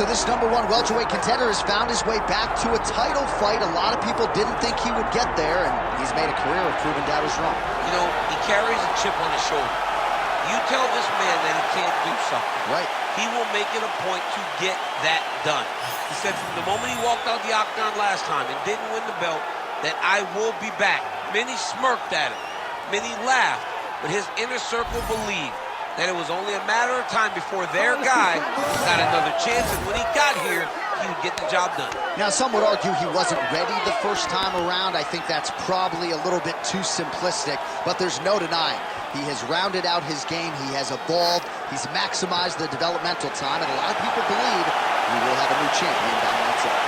so this #1 welterweight contender has found his way back to a title fight. A lot of people didn't think he would get there, and he's made a career of proving doubters wrong. You know, he carries a chip on his shoulder. You tell this man that he can't do something. Right. He will make it a point to get that done. He said from the moment he walked out the octagon last time and didn't win the belt, that I will be back. Many smirked at him. Many laughed. But his inner circle believed that it was only a matter of time before their guy got another chance, and when he got here, he would get the job done. Now, some would argue he wasn't ready the first time around. I think that's probably a little bit too simplistic, but there's no denying. He has rounded out his game, he has evolved, he's maximized the developmental time, and a lot of people believe we will have a new champion down the outside.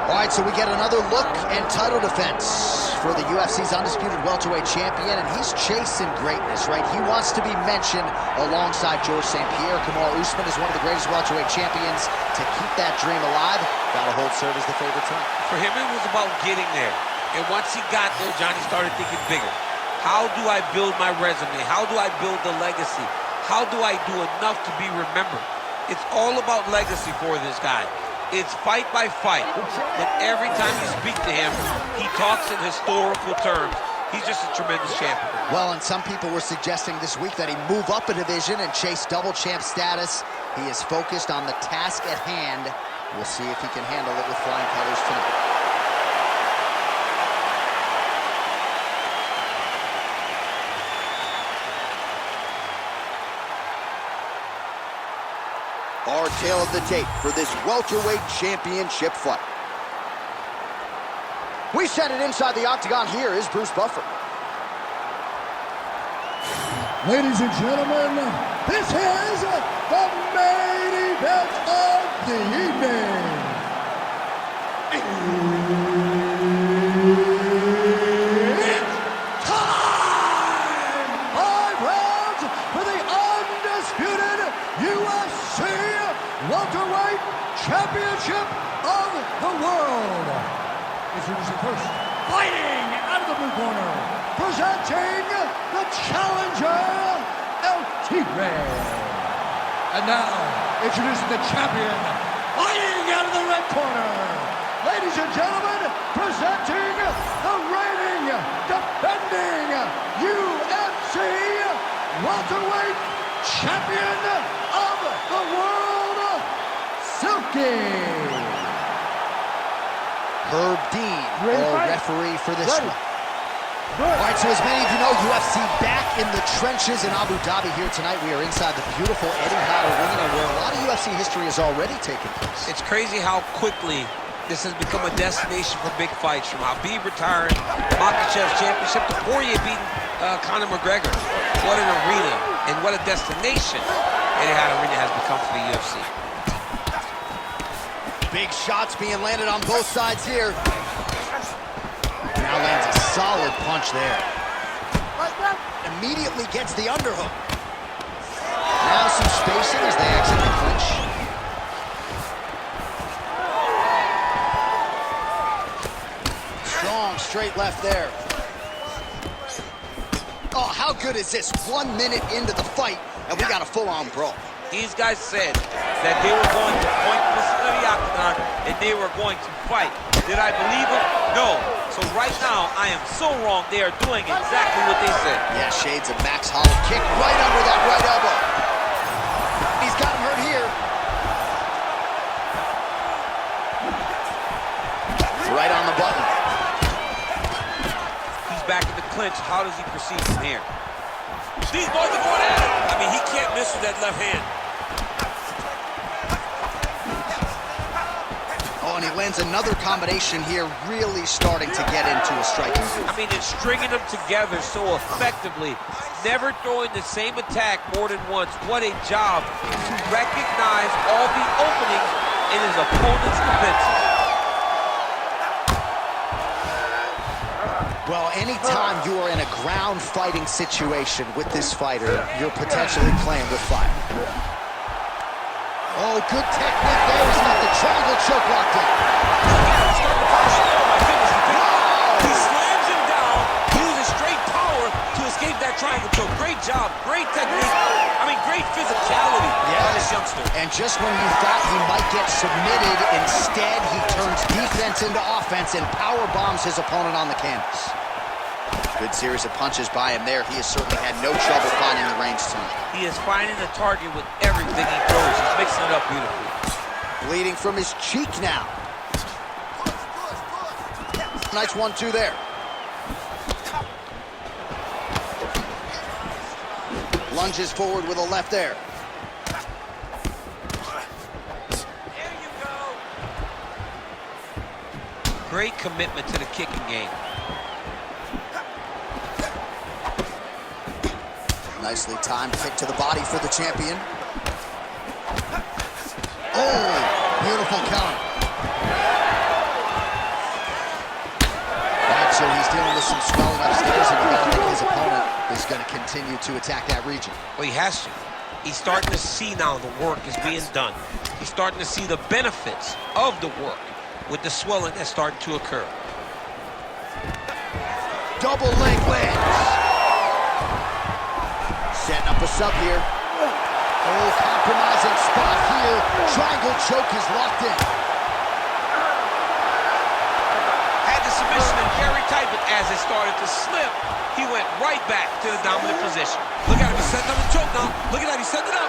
All right, so we get another look and title defense for the UFC's undisputed welterweight champion, and he's chasing greatness, right? He wants to be mentioned alongside Georges St. Pierre. Kamaru Usman is one of the greatest welterweight champions. To keep that dream alive, gotta hold serve as the favorite time. For him, it was about getting there. And once he got there, Johnny started thinking bigger. How do I build my resume? How do I build the legacy? How do I do enough to be remembered? It's all about legacy for this guy. It's fight by fight. But every time you speak to him, he talks in historical terms. He's just a tremendous champion. Well, and some people were suggesting this week that he move up a division and chase double champ status. He is focused on the task at hand. We'll see if he can handle it with flying colors tonight. Our tale of the tape for this welterweight championship fight. We set it inside the octagon. Here is Bruce Buffer. Ladies and gentlemen, this is the main event of the evening. It's time! 5 rounds for the undisputed UFC welterweight championship of the world. Introducing first, fighting out of the blue corner, presenting the challenger, El Tigre. And now, introducing the champion, fighting out of the red corner. Ladies and gentlemen, presenting the reigning, defending UFC welterweight champion of the world, Silky. Herb Dean, our referee for this one. All right, so as many of you know, UFC back in the trenches in Abu Dhabi here tonight. We are inside the beautiful Etihad Arena where a lot of UFC history has already taken place. It's crazy how quickly this has become a destination for big fights, from Habib retiring, Makhachev's championship, to Poirier beating Conor McGregor. What an arena and what a destination Etihad Arena has become for the UFC. Big shots being landed on both sides here. Now lands a solid punch there. Immediately gets the underhook. Now some spacing as they exit the clinch. Strong straight left there. Oh, how good is this? 1 minute into the fight, and we got a full-on brawl. These guys said that they were going to point the octagon and they were going to fight. Did I believe them? No. So right now, I am so wrong. They are doing exactly what they said. Yeah, shades of Max Holloway kick right under that right elbow. He's got him hurt here. Right on the button. He's back in the clinch. How does he proceed from here? These boys are going at it. I mean, he can't miss with that left hand. Oh, and he lands another combination here, really starting to get into a striking groove. I mean, it's stringing them together so effectively, never throwing the same attack more than once. What a job to recognize all the openings in his opponent's defenses. Well, anytime you are in a ground fighting situation with this fighter, you're potentially playing with fire. Oh, good technique there. He's got the triangle choke locked in. He slams him down, uses straight power to escape that triangle choke. Great job, great technique. I mean, great physicality by this youngster. And just when you thought he might get submitted, instead he turns defense into offense and power bombs his opponent on the canvas. Good series of punches by him there. He has certainly had no trouble finding the range tonight. He is finding the target with everything he throws. He's mixing it up beautifully. Bleeding from his cheek now. Nice 1-2 there. Lunges forward with a left there. There you go. Great commitment to the kicking game. Nicely timed kick to the body for the champion. Oh, beautiful counter. Right, so he's dealing with some swelling upstairs, and you gotta think his opponent is going to continue to attack that region. Well, he has to. He's starting to see now the work is being done. He's starting to see the benefits of the work with the swelling that's starting to occur. Double leg lands. Setting up a sub here. Oh, compromising spot here. Triangle choke is locked in. Had the submission in very tight, but as it started to slip, he went right back to the dominant position. Look at him, he's setting up a choke now. Look at that, he's setting it up.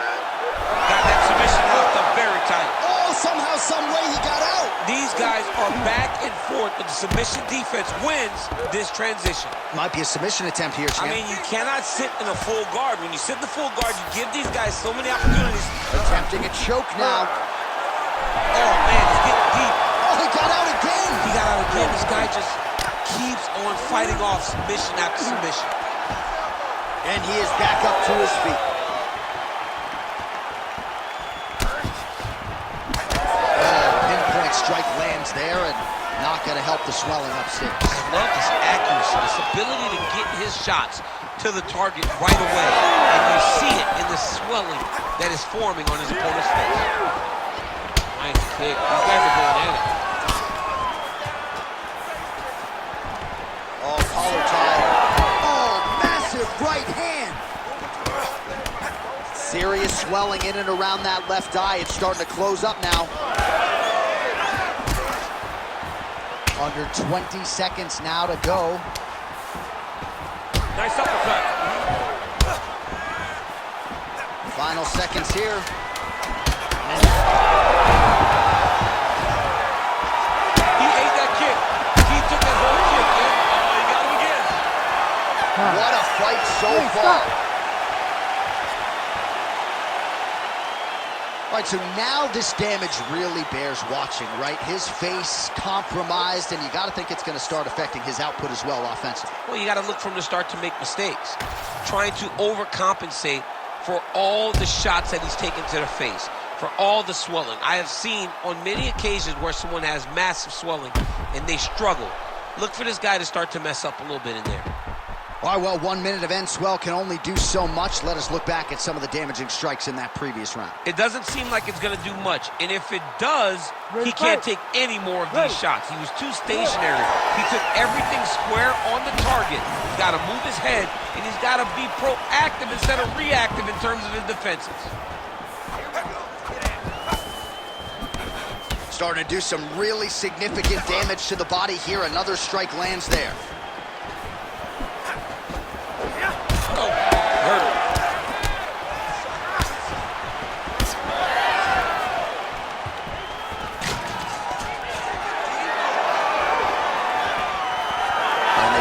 Got that submission locked up very tight. Oh, somehow, some way he got out. These guys are back and forth, but the submission defense wins this transition. Might be a submission attempt here, champ. I mean, you cannot sit in a full guard. When you sit in the full guard, you give these guys so many opportunities. Attempting a choke now. Oh, man, he's getting deep. Oh, he got out again. He got out again. This guy just keeps on fighting off submission after submission. And he is back up to his feet. Strike lands there and not going to help the swelling upstairs. I love his accuracy, his ability to get his shots to the target right away. And you see it in the swelling that is forming on his opponent's face. Nice kick. These guys are going at it. Oh, collar tie. Oh, massive right hand. Serious swelling in and around that left eye. It's starting to close up now. Under 20 seconds now to go. Nice uppercut. Final seconds here. He ate that kick. He took that whole kick, man. Oh, he got him again. What a fight so far. All right, so now this damage really bears watching, right? His face compromised, and you got to think it's going to start affecting his output as well offensively. Well, you got to look from the start to make mistakes. Trying to overcompensate for all the shots that he's taken to the face, for all the swelling. I have seen on many occasions where someone has massive swelling and they struggle. Look for this guy to start to mess up a little bit in there. All right, well, 1 minute of end swell can only do so much. Let us look back at some of the damaging strikes in that previous round. It doesn't seem like it's going to do much, and if it does, he can't take any more of these shots. He was too stationary. He took everything square on the target. He's got to move his head, and he's got to be proactive instead of reactive in terms of his defenses. Starting to do some really significant damage to the body here. Another strike lands there.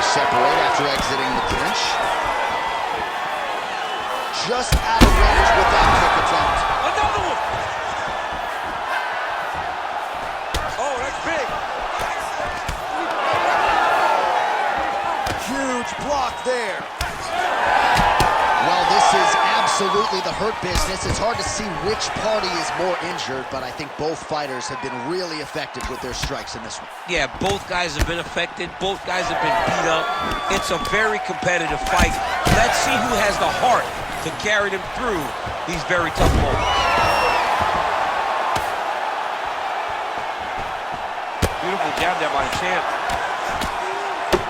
Separate after exiting the clinch. Just out of range with that kick attempt. Another one! Oh, that's big. Huge block there. Well, this is absolutely Absolutely the hurt business. It's hard to see which party is more injured, but I think both fighters have been really effective with their strikes in this one. Yeah, both guys have been affected. Both guys have been beat up. It's a very competitive fight. Let's see who has the heart to carry them through these very tough moments. Beautiful jab there by the champ.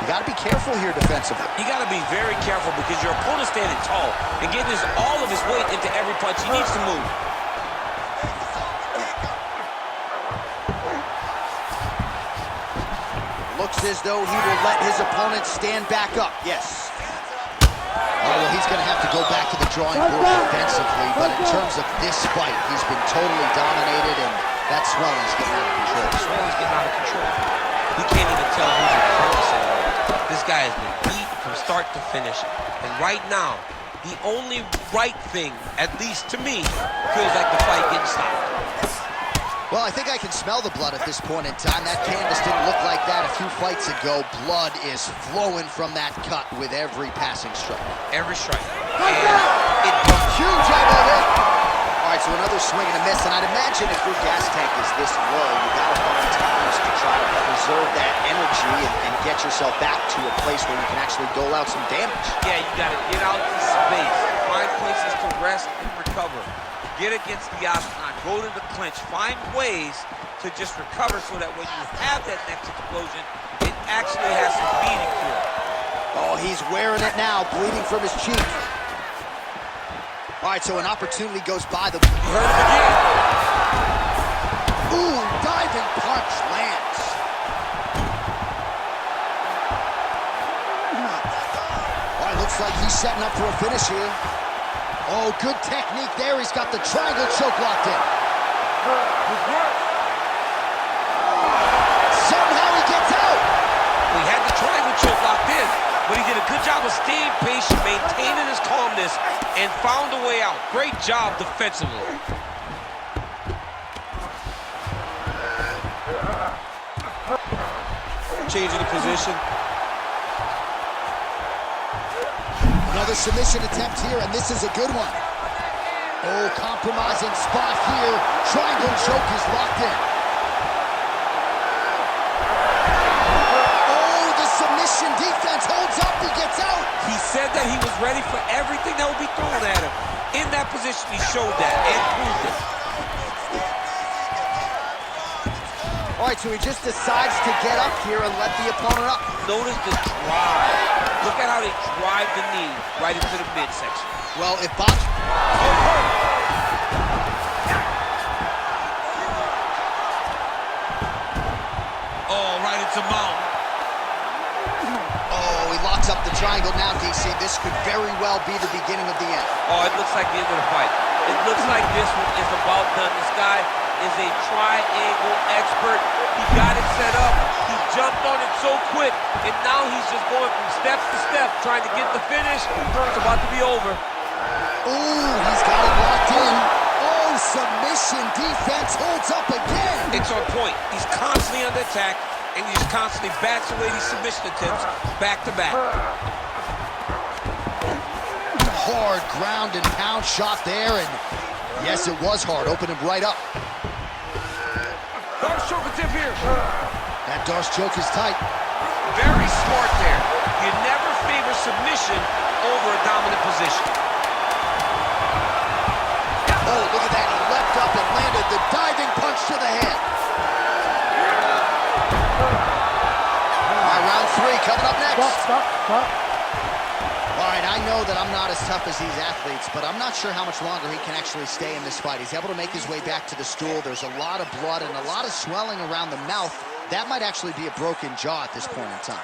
You got to be careful here defensively. You got to be very careful because your opponent's standing tall and getting all of his weight into every punch. He needs to move. Looks as though he will let his opponent stand back up. Yes. Oh, well, he's going to have to go back to the drawing board defensively, but in terms of this fight, he's been totally dominated, and that swelling's getting out of control. Swelling's getting out of control. He can't even tell who's in front anymore. This guy has been beat from start to finish, and right now, the only right thing, at least to me, feels like the fight getting stopped. Well, I think I can smell the blood at this point in time. That canvas didn't look like that a few fights ago. Blood is flowing from that cut with every passing strike. Every strike. And it was huge elbow hit. All right, so another swing and a miss, and I'd imagine if your gas tank is this low, you got to find times to try to preserve that energy and get yourself back to a place where you can actually dole out some damage. Yeah, you got to get out to space, find places to rest and recover. Get against the octagon, go to the clinch, find ways to just recover so that when you have that next explosion, it actually has some meaning to it. Oh, he's wearing it now, bleeding from his cheek. All right, so an opportunity goes by. The hurt him again. Ooh, diving punch lands. All right, looks like he's setting up for a finish here. Oh, good technique there. He's got the triangle choke locked in. Somehow he gets out. He had the triangle choke locked in, but he did a good job of staying patient, maintaining his calmness, and found a way out. Great job defensively. Changing the position. Another submission attempt here, and this is a good one. Oh, compromising spot here. Triangle choke is locked in. Oh, the submission defense holds up. He gets out. He said that he was ready for everything that would be thrown at him. In that position, he showed that and proved it. All right, so he just decides to get up here and let the opponent up. Notice the drive. Look at how they drive the knee right into the midsection. Well, if Bob... Oh, right into mount. Oh, he locks up the triangle now, DC. This could very well be the beginning of the end. Oh, it looks like the end of the fight. It looks like this one is about done. This guy is a triangle expert. He got it set up. He jumped on it so quick, and now he's just going from step to step, trying to get the finish. It's about to be over. Ooh, he's got it locked in. Oh, submission defense holds up again. It's on point. He's constantly under attack, and he just constantly bats away these submission attempts back to back. Hard ground and pound shot there, and yes, it was hard. Opened him right up. Darce choke attempt here. That Darce choke is tight. Very smart there. You never favor submission over a dominant position. Oh, look at that. He leapt up and landed the diving punch to the head. All right, round 3 coming up next. Stop. All right, I know that I'm not as tough as these athletes, but I'm not sure how much longer he can actually stay in this fight. He's able to make his way back to the stool. There's a lot of blood and a lot of swelling around the mouth. That might actually be a broken jaw at this point in time.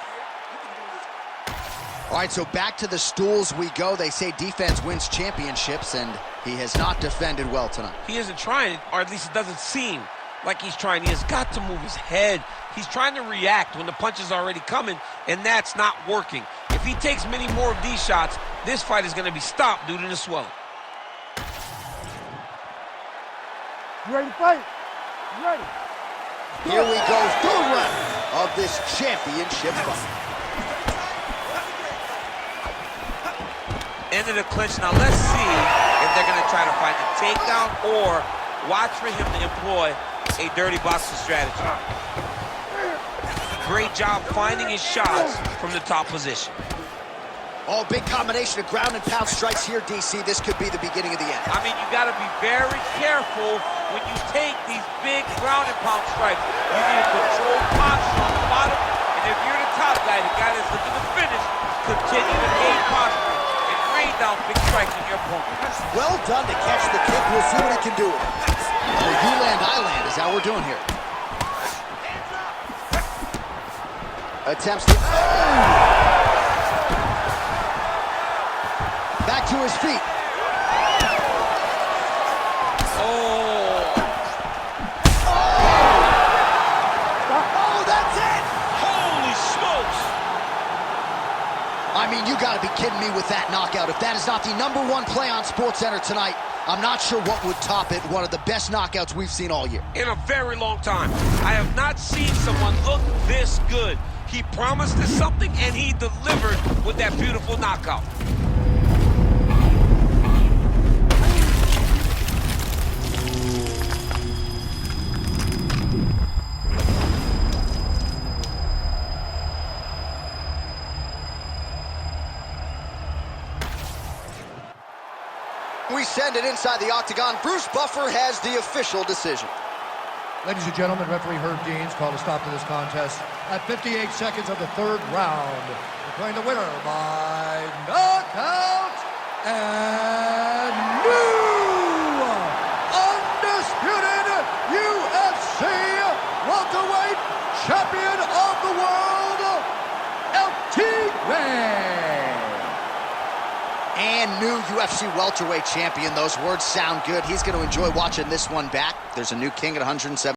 All right, so back to the stools we go. They say defense wins championships, and he has not defended well tonight. He isn't trying, or at least it doesn't seem like he's trying. He has got to move his head. He's trying to react when the punch is already coming, and that's not working. If he takes many more of these shots, this fight is going to be stopped due to the swelling. You ready to fight? You ready? Here we go, third round of this championship fight. Into the clinch. Now let's see the takedown or watch for him to employ a dirty boxing strategy. Great job finding his shots from the top position. Oh, big combination of ground and pound strikes here, DC. This could be the beginning of the end. I mean, you got to be very careful when you take these big ground and pound strikes. You need a controlled posture on the bottom, and if you're the top guy, the guy that's looking to finish, continue to gain posture and rain down big strikes on your opponent. Well done to catch the kick. We'll see what he can do with it. Oh, you land, I land is how we're doing here. Attempts to... Back to his feet. Oh, that's it! holy smokes! I mean, you gotta be kidding me with that knockout. If that is not the #1 play on SportsCenter tonight, I'm not sure what would top it. One of the best knockouts we've seen all year. In a very long time. I have not seen someone look this good. He promised us something, and he delivered with that beautiful knockout. We send it inside the octagon. Bruce Buffer has the official decision. Ladies and gentlemen, referee Herb Deans called a stop to this contest at 58 seconds of the third round, declaring the winner by knockout and new undisputed UFC welterweight champion of the world, And new UFC welterweight champion. Those words sound good. He's going to enjoy watching this one back. There's a new king at 107.